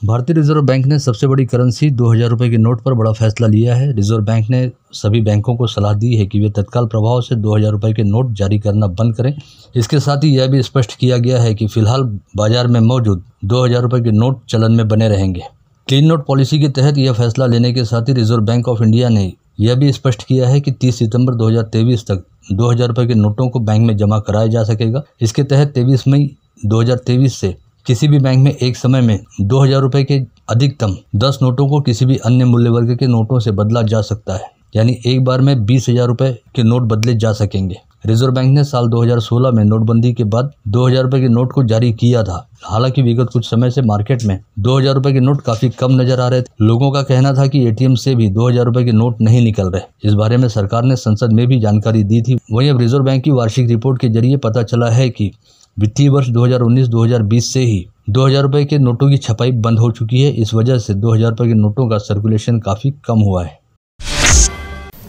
भारतीय reserve bank ने सबसे बड़ी करेंसी 2000 रुपये के नोट पर बड़ा फैसला लिया है। रिजर्व बैंक ने सभी बैंकों को सलाह दी है कि वे तत्काल प्रभाव से 2000 रुपये के नोट जारी करना बंद करें। इसके साथ ही यह भी स्पष्ट किया गया है कि फिलहाल बाजार में मौजूद 2000 रुपये के नोट चलन में बने रहेंगे। क्लीन नोट पॉलिसी के तहत यह फैसला लेने के साथ ही रिजर्व बैंक ऑफ इंडिया ने यह भी स्पष्ट किया है कि 30 सितंबर 2023 तक 2000 रुपये के नोटों को बैंक में जमा कराया जा सकेगा। इसके तहत 23 मई 2023 से किसी भी बैंक में एक समय में 2000 रुपये के अधिकतम 10 नोटों को किसी भी अन्य मूल्य वर्ग के नोटों से बदला जा सकता है, यानी एक बार में 20,000 रुपये के नोट बदले जा सकेंगे। रिजर्व बैंक ने साल 2016 में नोटबंदी के बाद 2000 रुपये के नोट को जारी किया था। हालांकि विगत कुछ समय से मार्केट में 2000 रुपये के नोट काफी कम नजर आ रहे थे। लोगों का कहना था कि एटीएम से भी 2000 रुपये के नोट नहीं निकल रहे। इस बारे में सरकार ने संसद में भी जानकारी दी थी। वहीं अब रिजर्व बैंक की वार्षिक रिपोर्ट के जरिए पता चला है कि वित्तीय वर्ष 2019-2020 से ही 2000 रुपये के नोटों की छपाई बंद हो चुकी है। इस वजह से 2000 रुपये के नोटों का सर्कुलेशन काफी कम हुआ है।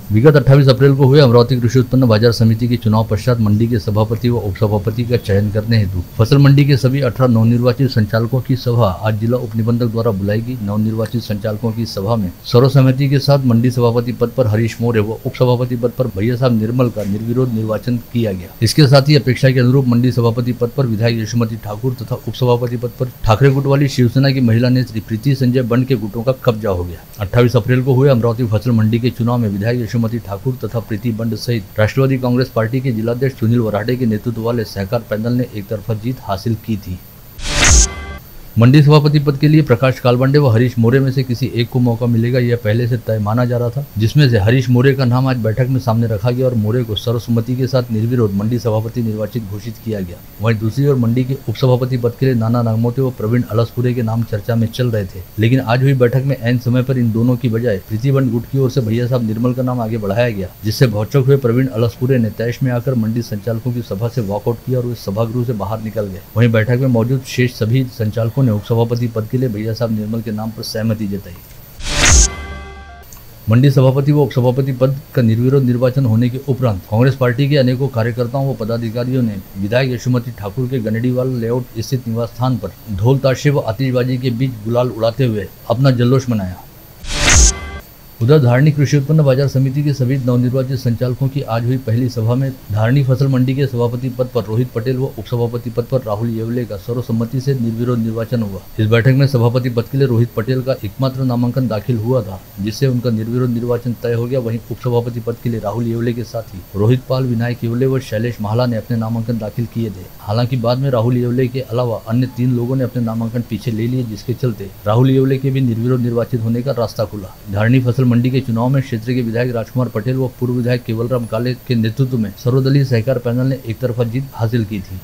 विगत 28 अप्रैल को हुए अमरावती कृषि उत्पन्न बाजार समिति के चुनाव पश्चात मंडी के सभापति व उपसभापति का चयन करने हेतु फसल मंडी के सभी 18 नवनिर्वाचित संचालकों की सभा आज जिला उप निबंधक द्वारा बुलाई गई। नवनिर्वाचित संचालकों की सभा में सर्वसम्मति के साथ मंडी सभापति पद पर हरीश मौर्य व उप सभापति पद पर भैया साहब निर्मल का निर्विरोध निर्वाचन किया गया। इसके साथ ही अपेक्षा के अनुरूप मंडी सभापति पद पर विधायक यशोमती ठाकुर तथा उप सभापति पद पर ठाकरे गुट वाली शिवसेना की महिला नेत्री प्रीति संजय बंड के गुटों का कब्जा हो गया। 28 अप्रैल को हुए अमरावती फसल मंडी के चुनाव में विधायक यशोमती ठाकुर तथा प्रीति बंड सहित राष्ट्रवादी कांग्रेस पार्टी के जिलाध्यक्ष सुनील वराडे के नेतृत्व वाले सहकार पैनल ने एक तरफा जीत हासिल की थी। मंडी सभापति पद के लिए प्रकाश कालबांडे व हरीश मौर्य में से किसी एक को मौका मिलेगा, यह पहले से तय माना जा रहा था, जिसमें से हरीश मौर्य का नाम आज बैठक में सामने रखा गया और मौर्य को सर्वसम्मति के साथ निर्विरोध मंडी सभापति निर्वाचित घोषित किया गया। वहीं दूसरी ओर मंडी के उप सभापति पद के लिए नाना नागमोटे व प्रवीण अलसपुरे के नाम चर्चा में चल रहे थे, लेकिन आज हुई बैठक में ऐन समय पर इन दोनों की बजाय प्रीति बंड गुट की ओर से भैया साहब निर्मल का नाम आगे बढ़ाया गया, जिससे भौचक हुए प्रवीण अलसपुरे ने तैश में आकर मंडी संचालकों की सभा से वॉकआउट किया और वे सभागृह से बाहर निकल गए। वहीं बैठक में मौजूद शेष सभी संचालकों ने उप सभापति के लिए भैया साहब निर्मल के नाम पर सहमति जताई। मंडी सभापति व उपसभापति पद का निर्विरोध निर्वाचन होने के उपरांत कांग्रेस पार्टी के अनेकों कार्यकर्ताओं व पदाधिकारियों ने विधायक यशोमती ठाकुर के गनेडीवाल लेआउट स्थित निवास स्थान पर ढोल ताशे व आतिशबाजी के बीच गुलाल उड़ाते हुए अपना जल्लोष मनाया। उधर धारणी कृषि उत्पन्न बाजार समिति के सभी नवनिर्वाचित संचालकों की आज हुई पहली सभा में धारणी फसल मंडी के सभापति पद पर रोहित पटेल व उपसभापति पद पर राहुल येवले का सर्वसम्मति से निर्विरोध निर्वाचन हुआ। इस बैठक में सभापति पद के लिए रोहित पटेल का एकमात्र नामांकन दाखिल हुआ था, जिससे उनका निर्विरोध निर्वाचन तय हो गया। वहीं उपसभापति पद के लिए राहुल येवले के साथ ही रोहित पाल, विनायक येवले व शैलेश महला ने अपने नामांकन दाखिल किए थे। हालांकि बाद में राहुल येवले के अलावा अन्य 3 लोगों ने अपने नामांकन पीछे ले लिए, जिसके चलते राहुल येवले के भी निर्विरोध निर्वाचित होने का रास्ता खुला। धारणी फसल मंडी के चुनाव में क्षेत्र के विधायक राजकुमार पटेल व पूर्व विधायक केवलराम काले के नेतृत्व में सर्वदलीय सहकार पैनल ने एक तरफा जीत हासिल की थी।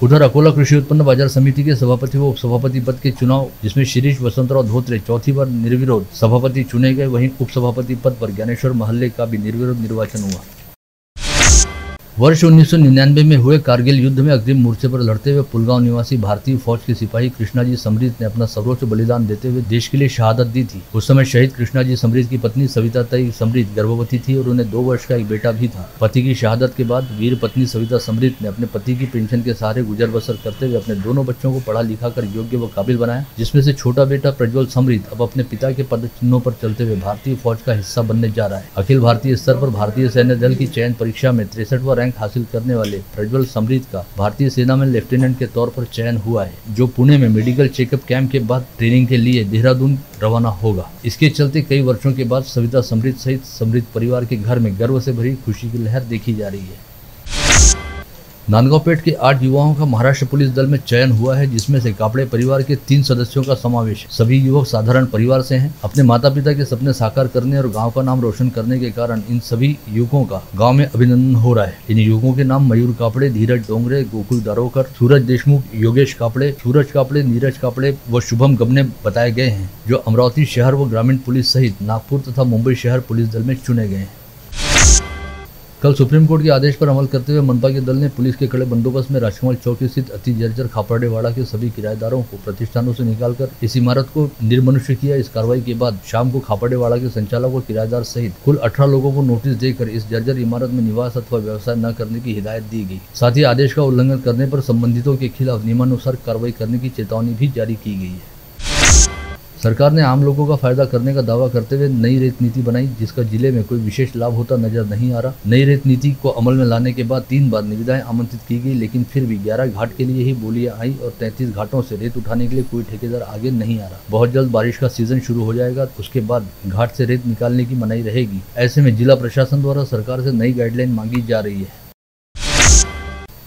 उधर अकोला कृषि उत्पन्न बाजार समिति के सभापति व उपसभापति पद के चुनाव, जिसमें शिरीष वसंतराव धोत्रे चौथी बार निर्विरोध सभापति चुने गए, वहीं उपसभापति पद पर ज्ञानेश्वर महल्ले का भी निर्विरोध निर्वाचन हुआ। वर्ष 1999 में हुए कारगिल युद्ध में अग्रिम मोर्चे पर लड़ते हुए पुलगांव निवासी भारतीय फौज के सिपाही कृष्णाजी समरीत ने अपना सर्वोच्च बलिदान देते हुए देश के लिए शहादत दी थी। उस समय शहीद कृष्णाजी समरीत की पत्नी सविता तई समरीत गर्भवती थी और उन्हें 2 वर्ष का एक बेटा भी था। पति की शहादत के बाद वीर पत्नी सविता समरीत ने अपने पति की पेंशन के सहारे गुजर बसर करते हुए अपने दोनों बच्चों को पढ़ा लिखा कर योग्य व काबिल बनाया, जिसमें से छोटा बेटा प्रज्वल समरीत अब अपने पिता के पद चिन्हों पर चलते हुए भारतीय फौज का हिस्सा बनने जा रहा है। अखिल भारतीय स्तर पर भारतीय सैन्य दल की चयन परीक्षा में 63वां रैंक हासिल करने वाले प्रज्वल समरीत का भारतीय सेना में लेफ्टिनेंट के तौर पर चयन हुआ है, जो पुणे में मेडिकल चेकअप कैंप के बाद ट्रेनिंग के लिए देहरादून रवाना होगा। इसके चलते कई वर्षों के बाद सविता समरीत सहित समरीत परिवार के घर में गर्व से भरी खुशी की लहर देखी जा रही है। नांदगांवपेट के 8 युवाओं का महाराष्ट्र पुलिस दल में चयन हुआ है, जिसमें से कापड़े परिवार के 3 सदस्यों का समावेश है। सभी युवक साधारण परिवार से हैं। अपने माता पिता के सपने साकार करने और गांव का नाम रोशन करने के कारण इन सभी युवकों का गांव में अभिनंदन हो रहा है। इन युवकों के नाम मयूर कापड़े, धीरज डोंगरे, गोकुल दारोकर, सूरज देशमुख, योगेश कापड़े, सूरज कापड़े, नीरज कापड़े व शुभम गबने बताए गए हैं, जो अमरावती शहर व ग्रामीण पुलिस सहित नागपुर तथा मुंबई शहर पुलिस दल में चुने गए हैं। कल सुप्रीम कोर्ट के आदेश पर अमल करते हुए मनपा के दल ने पुलिस के कड़े बंदोबस्त में राजकमल चौक स्थित अति जर्जर खापड़ेवाड़ा के सभी किराएदारों को प्रतिष्ठानों से निकालकर इस इमारत को निर्मनुष्य किया। इस कार्रवाई के बाद शाम को खापड़ेवाड़ा के संचालक और किराएदार सहित कुल 18 लोगों को नोटिस देकर इस जर्जर इमारत में निवास अथवा व्यवसाय न करने की हिदायत दी गई। साथ ही आदेश का उल्लंघन करने पर संबंधितों के खिलाफ नियमानुसार कार्रवाई करने की चेतावनी भी जारी की गई है। सरकार ने आम लोगों का फायदा करने का दावा करते हुए नई रेत नीति बनाई, जिसका जिले में कोई विशेष लाभ होता नजर नहीं आ रहा। नई रेत नीति को अमल में लाने के बाद 3 बार निविदाएं आमंत्रित की गई, लेकिन फिर भी 11 घाट के लिए ही बोलियां आई और 33 घाटों से रेत उठाने के लिए कोई ठेकेदार आगे नहीं आ रहा। बहुत जल्द बारिश का सीजन शुरू हो जाएगा, उसके बाद घाट से रेत निकालने की मनाही रहेगी। ऐसे में जिला प्रशासन द्वारा सरकार से नई गाइडलाइन मांगी जा रही है।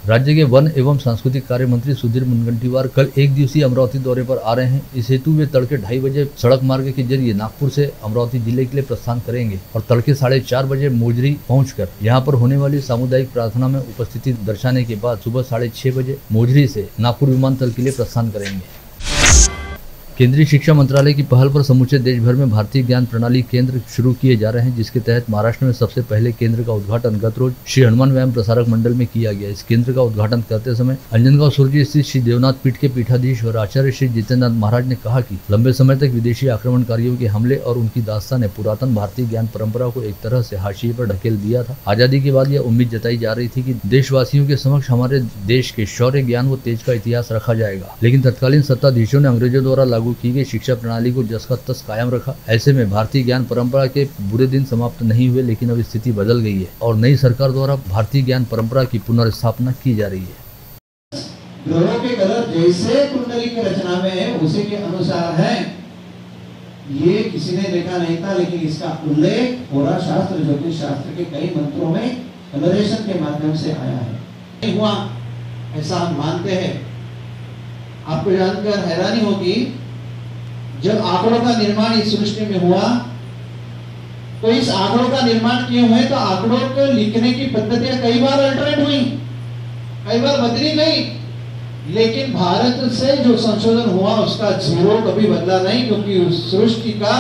राज्य के वन एवं सांस्कृतिक कार्य मंत्री सुधीर मुनगंटीवार कल 1 दिवसीय अमरावती दौरे पर आ रहे हैं। इस हेतु वे तड़के 2:30 बजे सड़क मार्ग के जरिए नागपुर से अमरावती जिले के लिए प्रस्थान करेंगे और तड़के 4:30 बजे मोजरी पहुंचकर यहां पर होने वाली सामुदायिक प्रार्थना में उपस्थिति दर्शाने के बाद सुबह 6:30 बजे मोजरी से नागपुर विमानतल के लिए प्रस्थान करेंगे। केंद्रीय शिक्षा मंत्रालय की पहल पर समूचे देश भर में भारतीय ज्ञान प्रणाली केंद्र शुरू किए जा रहे हैं, जिसके तहत महाराष्ट्र में सबसे पहले केंद्र का उद्घाटन गत रोज श्री हनुमान व्यायाम प्रसारक मंडल में किया गया। इस केंद्र का उद्घाटन करते समय अंजनगांव सुरजी स्थित श्री देवनाथ पीठ के पीठाधीश और आचार्य श्री जितेंद्रनाथ महाराज ने कहा कि लंबे समय तक विदेशी आक्रमणकारियों के हमले और उनकी दास्तां ने पुरातन भारतीय ज्ञान परंपरा को एक तरह से हाशिए पर ढकेल दिया था। आजादी के बाद यह उम्मीद जताई जा रही थी कि देशवासियों के समक्ष हमारे देश के शौर्य, ज्ञान व तेज का इतिहास रखा जाएगा, लेकिन तत्कालीन सत्ताधीशों ने अंग्रेजों द्वारा लागू की गई शिक्षा प्रणाली को जस का तस कायम रखा। ऐसे में भारतीय ज्ञान परंपरा के बुरे दिन समाप्त नहीं हुए, लेकिन अब स्थिति बदल गई है और नई सरकार द्वारा भारतीय ज्ञान परंपरा की पुनर्स्थापना की जा रही है। ग्रहों के कलर जैसे कुंडली की रचना में है उसी के अनुसार है। ये किसी ने देखा नहीं था, लेकिन इसका उल्लेख पूरा शास्त्र, ज्योतिष शास्त्र के कई मंत्रों में कलरेशन के माध्यम से आया है। हुआ ऐसा हम मानते हैं। आपको जानकर हैरानी होगी, जब आंकड़ों का निर्माण इस सृष्टि में हुआ तो इस आंकड़ों का निर्माण क्यों हुए, तो आंकड़ों को लिखने की पद्धतियां कई बार अल्टरेट हुई, कई बार बदली गई, लेकिन भारत से जो संशोधन हुआ उसका जीरो कभी बदला नहीं, क्योंकि उस सृष्टि का।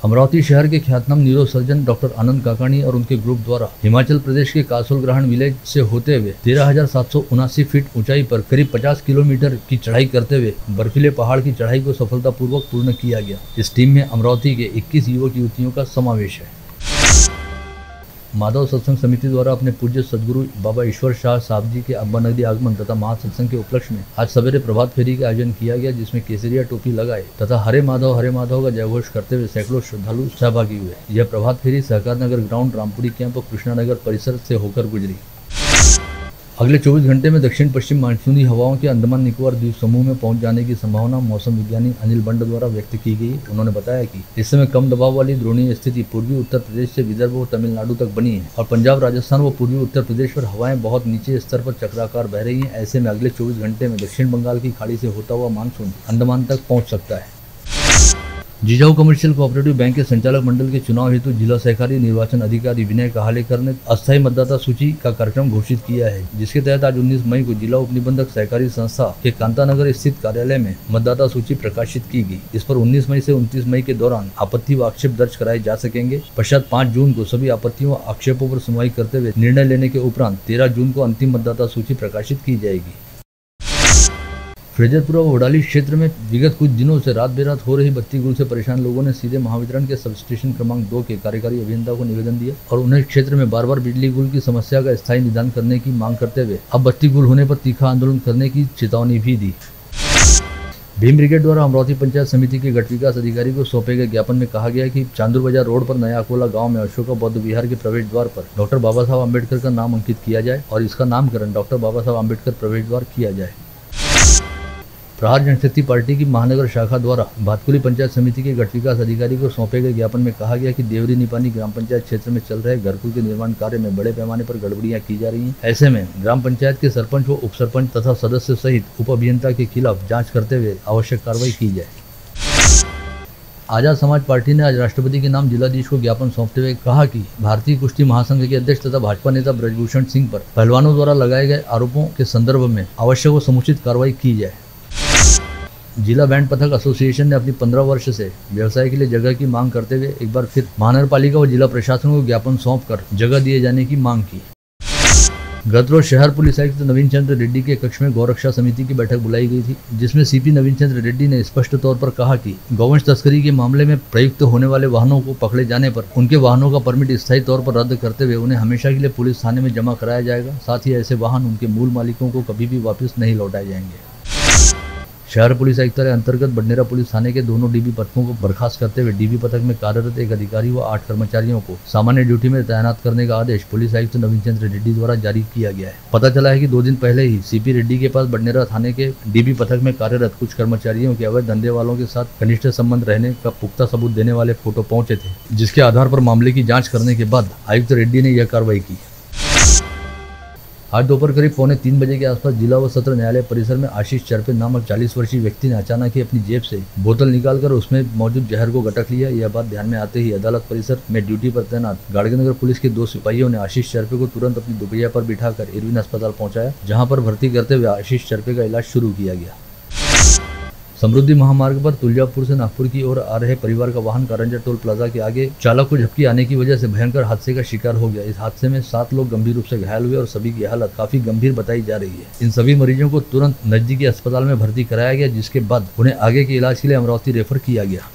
अमरावती शहर के ख्यातनाम न्यूरो सर्जन डॉक्टर आनंद काकानी और उनके ग्रुप द्वारा हिमाचल प्रदेश के कासुलग्रहण विलेज से होते हुए 13,779 फीट ऊंचाई पर करीब 50 किलोमीटर की चढ़ाई करते हुए बर्फीले पहाड़ की चढ़ाई को सफलतापूर्वक पूर्ण किया गया। इस टीम में अमरावती के 21 युवक युवतियों का समावेश है। माधव सत्संग समिति द्वारा अपने पूज्य सदगुरु बाबा ईश्वर शाह साहब जी के अब्बा नगरी आगमन तथा महासत्संग के उपलक्ष्य में आज सवेरे प्रभात फेरी का आयोजन किया गया, जिसमें केसरिया टोपी लगाए तथा हरे माधव का जयघोष करते हुए सैकड़ों श्रद्धालु सहभागी हुए। यह प्रभात फेरी सहकार नगर ग्राउंड, रामपुरी कैंप और कृष्णानगर परिसर से होकर गुजरी। अगले 24 घंटे में दक्षिण पश्चिम मानसूनी हवाओं के अंडमान निकोबार द्वीप समूह में पहुंच जाने की संभावना मौसम विज्ञानी अनिल बंड द्वारा व्यक्त की गई। उन्होंने बताया कि इस समय कम दबाव वाली द्रोणीय स्थिति पूर्वी उत्तर प्रदेश से विदर्भ और तमिलनाडु तक बनी है और पंजाब, राजस्थान व पूर्वी उत्तर प्रदेश पर हवाएं बहुत नीचे स्तर पर चक्राकार बह रही हैं। ऐसे में अगले 24 घंटे में दक्षिण बंगाल की खाड़ी से होता हुआ मानसून अंडमान तक पहुँच सकता है। जिजाऊ कमर्शियल कोऑपरेटिव बैंक के संचालक मंडल के चुनाव हेतु जिला सहकारी निर्वाचन अधिकारी विनय कहालेकर ने अस्थायी मतदाता सूची का कार्यक्रम घोषित किया है, जिसके तहत आज 19 मई को जिला उपनिबंधक सहकारी संस्था के कांतानगर स्थित कार्यालय में मतदाता सूची प्रकाशित की गई। इस पर 19 मई से 29 मई के दौरान आपत्ति व आक्षेप दर्ज कराए जा सकेंगे। पश्चात 5 जून को सभी आपत्तियों व आक्षेपों पर सुनवाई करते हुए निर्णय लेने के उपरांत 13 जून को अंतिम मतदाता सूची प्रकाशित की जाएगी। फ्रेजरपुरा व वडाली क्षेत्र में विगत कुछ दिनों से रात बेरात हो रही बत्ती गुल से परेशान लोगों ने सीधे महावितरण के सब स्टेशन क्रमांक 2 के कार्यकारी अभियंता को निवेदन दिया और उन्हें क्षेत्र में बार बार बिजली गुल की समस्या का स्थायी निदान करने की मांग करते हुए अब बत्ती गुल होने पर तीखा आंदोलन करने की चेतावनी भी दी। भीम ब्रिगेड द्वारा अमरावती पंचायत समिति के गट विकास अधिकारी को सौंपे गए ज्ञापन में कहा गया कि चांदूर बाजार रोड पर नया अकोला गांव में अशोका बौद्ध विहार के प्रवेश द्वार पर डॉक्टर बाबा साहब अम्बेडकर का नाम अंकित किया जाए और इसका नामकरण डॉक्टर बाबा साहब अम्बेडकर प्रवेश द्वार किया जाए। प्रहार जनशक्ति पार्टी की महानगर शाखा द्वारा भातकुली पंचायत समिति के गट विकास अधिकारी को सौंपे गए ज्ञापन में कहा गया कि देवरी निपानी ग्राम पंचायत क्षेत्र में चल रहे घरकुल के निर्माण कार्य में बड़े पैमाने पर गड़बड़ियां की जा रही हैं। ऐसे में ग्राम पंचायत के सरपंच व उप सरपंच तथा सदस्य सहित उप अभियंता के खिलाफ जांच करते हुए आवश्यक कार्रवाई की जाए। आजाद समाज पार्टी ने आज राष्ट्रपति के नाम जिलाधीश को ज्ञापन सौंपते हुए कहा कि भारतीय कुश्ती महासंघ के अध्यक्ष तथा भाजपा नेता ब्रजभूषण सिंह पर पहलवानों द्वारा लगाए गए आरोपों के संदर्भ में आवश्यक व समुचित कार्रवाई की जाए। जिला बैंड पथक एसोसिएशन ने अपनी 15 वर्ष से व्यवसाय के लिए जगह की मांग करते हुए एक बार फिर महानगर पालिका व जिला प्रशासन को ज्ञापन सौंपकर जगह दिए जाने की मांग की। गत रोज शहर पुलिस आयुक्त नवीन चंद्र रेड्डी के कक्ष में गौरक्षा समिति की बैठक बुलाई गई थी, जिसमें सीपी नवीन चंद्र रेड्डी ने स्पष्ट तौर पर कहा कि गौवंश तस्करी के मामले में प्रयुक्त होने वाले वाहनों को पकड़े जाने पर उनके वाहनों का परमिट स्थायी तौर पर रद्द करते हुए उन्हें हमेशा के लिए पुलिस थाने में जमा कराया जाएगा। साथ ही ऐसे वाहन उनके मूल मालिकों को कभी भी वापस नहीं लौटाए जाएंगे। शहर पुलिस आयुक्तालय अंतर्गत बडनेरा पुलिस थाने के दोनों डीबी पथकों को बर्खास्त करते हुए डीबी पथक में कार्यरत एक अधिकारी व 8 कर्मचारियों को सामान्य ड्यूटी में तैनात करने का आदेश पुलिस आयुक्त नवीन चंद्र रेड्डी द्वारा जारी किया गया है। पता चला है कि 2 दिन पहले ही सीपी रेड्डी के पास बडनेरा थाने के डीबी पथक में कार्यरत कुछ कर्मचारियों के अवैध धंधे वालों के साथ घनिष्ठ संबंध रहने का पुख्ता सबूत देने वाले फोटो पहुंचे थे, जिसके आधार पर मामले की जाँच करने के बाद आयुक्त रेड्डी ने यह कार्रवाई की। आज दोपहर करीब 2:45 बजे के आसपास जिला व सत्र न्यायालय परिसर में आशीष चरपे नामक 40 वर्षीय व्यक्ति ने अचानक ही अपनी जेब से बोतल निकालकर उसमें मौजूद जहर को गटक लिया। यह बात ध्यान में आते ही अदालत परिसर में ड्यूटी पर तैनात गाड़गेनगर पुलिस के 2 सिपाहियों ने आशीष चरपे को तुरंत अपनी दुपहिया पर बिठाकर इरविन अस्पताल पहुंचाया, जहां पर भर्ती करते हुए आशीष चरपे का इलाज शुरू किया गया। समृद्धि महामार्ग पर तुलजापुर से नागपुर की ओर आ रहे परिवार का वाहन कारंजा टोल प्लाजा के आगे चालक को झपकी आने की वजह से भयंकर हादसे का शिकार हो गया। इस हादसे में 7 लोग गंभीर रूप से घायल हुए और सभी की हालत काफी गंभीर बताई जा रही है। इन सभी मरीजों को तुरंत नजदीकी अस्पताल में भर्ती कराया गया, जिसके बाद उन्हें आगे के इलाज के लिए अमरावती रेफर किया गया।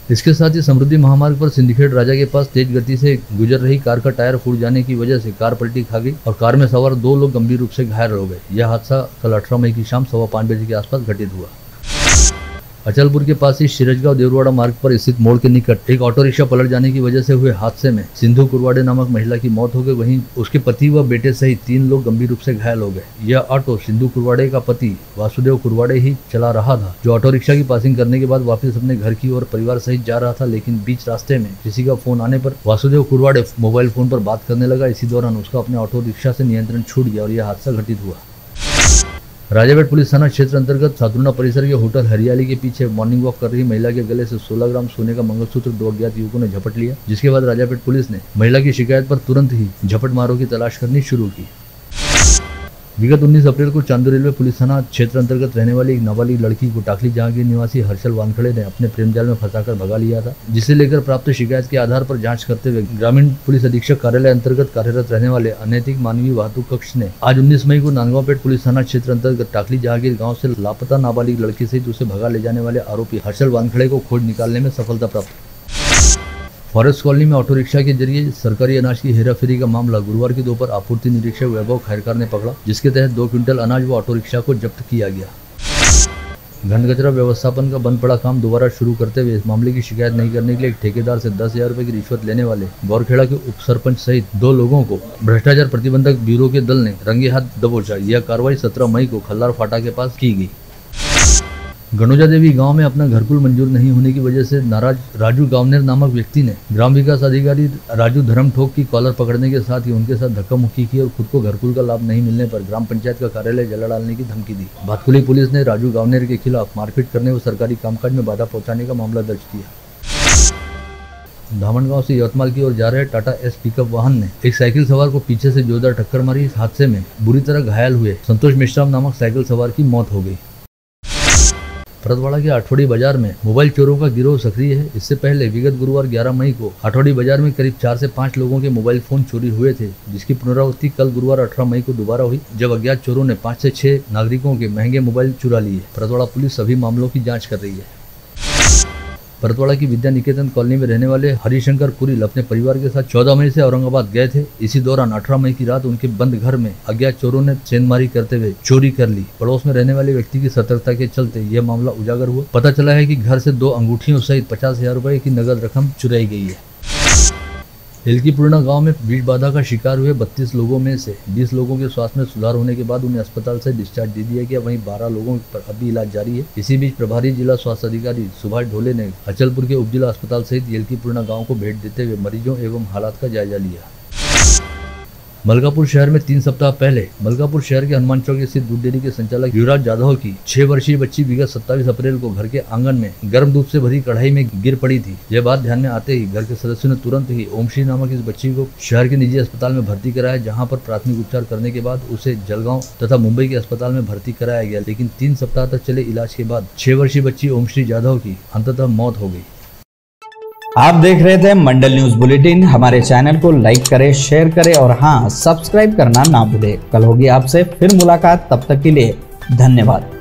इसके साथ ही समृद्धि महामार्ग पर सिंदखेड़ राजा के पास तेज गति से गुजर रही कार का टायर फूट जाने की वजह से कार पलटी खा गई और कार में सवार 2 लोग गंभीर रूप से घायल हो गए। यह हादसा कल 18 मई की शाम 5:15 बजे के आसपास घटित हुआ। अचलपुर के पास ही शिरजगांव देवरवाड़ा मार्ग पर स्थित मोड़ के निकट एक ऑटो रिक्शा पलट जाने की वजह से हुए हादसे में सिंधु कुरवाड़े नामक महिला की मौत हो गई। वहीं उसके पति व बेटे सहित 3 लोग गंभीर रूप से घायल हो गए। यह ऑटो सिंधु कुरवाड़े का पति वासुदेव कुरवाड़े ही चला रहा था, जो ऑटो रिक्शा की पासिंग करने के बाद वापस अपने घर की ओर परिवार सहित जा रहा था, लेकिन बीच रास्ते में किसी का फोन आने पर वासुदेव कुरवाड़े मोबाइल फोन पर बात करने लगा। इसी दौरान उसका अपने ऑटो रिक्शा से नियंत्रण छूट गया और यह हादसा घटित हुआ। राजापेट पुलिस थाना क्षेत्र अंतर्गत सातुर्ना परिसर के होटल हरियाली के पीछे मॉर्निंग वॉक कर रही महिला के गले से 16 ग्राम सोने का मंगलसूत्र 2 अज्ञात युवकों ने झपट लिया, जिसके बाद राजापेट पुलिस ने महिला की शिकायत पर तुरंत ही झपटमारों की तलाश करनी शुरू की। विगत 19 अप्रैल को चांदू रेलवे पुलिस थाना क्षेत्र अंतर्गत रहने वाली एक नाबालिग लड़की को टाकली जहांगीर निवासी हर्षल वानखड़े ने अपने प्रेम जाल में फंसाकर भगा लिया था, जिसे लेकर प्राप्त शिकायत के आधार पर जांच करते हुए ग्रामीण पुलिस अधीक्षक कार्यालय अंतर्गत कार्यरत रहने वाले अनैतिक मानवीय वाहतुक कक्ष ने आज 19 मई को नांदगांवपेट पुलिस थाना क्षेत्र अंतर्गत टाकली जहांगीर गाँव से लापता नाबालिग लड़की सहित उसे भगा ले जाने वाले आरोपी हर्षल वानखड़े को खोज निकालने में सफलता प्राप्त। फॉरेस्ट कॉलोनी में ऑटो रिक्शा के जरिए सरकारी अनाज की हेराफेरी का मामला गुरुवार की दोपहर आपूर्ति निरीक्षक वैभव खैरकार ने पकड़ा, जिसके तहत 2 क्विंटल अनाज व ऑटो रिक्शा को जब्त किया गया। घन कचरा व्यवस्थापन का बंद पड़ा काम दोबारा शुरू करते हुए इस मामले की शिकायत नहीं करने के लिए एक ठेकेदार से 10,000 रुपए की रिश्वत लेने वाले गौरखेड़ा के उप सरपंच सहित 2 लोगों को भ्रष्टाचार प्रतिबंधक ब्यूरो के दल ने रंगे हाथ दबोचा। यह कार्रवाई 17 मई को खल्लार फाटा के पास की गई। गणोजा देवी गांव में अपना घरकुल मंजूर नहीं होने की वजह से नाराज राजू गावनेर नामक व्यक्ति ने ग्राम विकास अधिकारी राजू धर्म ठोक की कॉलर पकड़ने के साथ ही उनके साथ धक्का मुक्की की और खुद को घरकुल का लाभ नहीं मिलने पर ग्राम पंचायत का कार्यालय जला डालने की धमकी दी। भातकुली पुलिस ने राजू गावनेर के खिलाफ मारपीट करने व सरकारी कामकाज में बाधा पहुंचाने का मामला दर्ज किया। धामनगांव से यवतमाल की ओर जा रहे टाटा एस पिकअप वाहन ने एक साइकिल सवार को पीछे से जोरदार टक्कर मारी। इस हादसे में बुरी तरह घायल हुए संतोष मिश्राम नामक साइकिल सवार की मौत हो गई। परतवाड़ा के आठवड़ी बाजार में मोबाइल चोरों का गिरोह सक्रिय है। इससे पहले विगत गुरुवार 11 मई को आठवड़ी बाजार में करीब 4 से 5 लोगों के मोबाइल फोन चोरी हुए थे, जिसकी पुनरावृत्ति कल गुरुवार 18 मई को दोबारा हुई, जब अज्ञात चोरों ने 5 से 6 नागरिकों के महंगे मोबाइल चुरा लिए। परतवाड़ा पुलिस सभी मामलों की जाँच कर रही है। परतवाड़ा की विद्या निकेतन कॉलोनी में रहने वाले हरिशंकर कुरिल अपने परिवार के साथ 14 मई से औरंगाबाद गए थे। इसी दौरान 18 मई की रात उनके बंद घर में अज्ञात चोरों ने सेंधमारी करते हुए चोरी कर ली। पड़ोस में रहने वाले व्यक्ति की सतर्कता के चलते यह मामला उजागर हुआ। पता चला है कि घर से 2 अंगूठियों सहित 50,000 रुपए की नगद रकम चुराई गई है। एलकीपूर्णा गांव में विष बाधा का शिकार हुए 32 लोगों में से 20 लोगों के स्वास्थ्य में सुधार होने के बाद उन्हें अस्पताल से डिस्चार्ज दे दिया गया। वहीं 12 लोगों पर अभी इलाज जारी है। इसी बीच प्रभारी जिला स्वास्थ्य अधिकारी सुभाष ढोले ने अचलपुर के उपजिला अस्पताल सहित एलकीपूर्णा गांव को भेंट देते हुए मरीजों एवं हालात का जायजा लिया। मलकापुर शहर में 3 सप्ताह पहले मलकापुर शहर के हनुमान चौक स्थित दूध डेयरी के संचालक युवराज जाधव की 6 वर्षीय बच्ची विगत 27 अप्रैल को घर के आंगन में गर्म दूध से भरी कढ़ाई में गिर पड़ी थी। यह बात ध्यान में आते ही घर के सदस्यों ने तुरंत ही ओमश्री नामक इस बच्ची को शहर के निजी अस्पताल में भर्ती कराया, जहाँ पर प्राथमिक उपचार करने के बाद उसे जलगांव तथा मुंबई के अस्पताल में भर्ती कराया गया। लेकिन 3 सप्ताह तक चले इलाज के बाद 6 वर्षीय बच्ची ओमश्री जाधव की अंततः मौत हो गई। आप देख रहे थे मंडल न्यूज बुलेटिन। हमारे चैनल को लाइक करें, शेयर करें और हाँ, सब्सक्राइब करना ना भूलें। कल होगी आपसे फिर मुलाकात, तब तक के लिए धन्यवाद।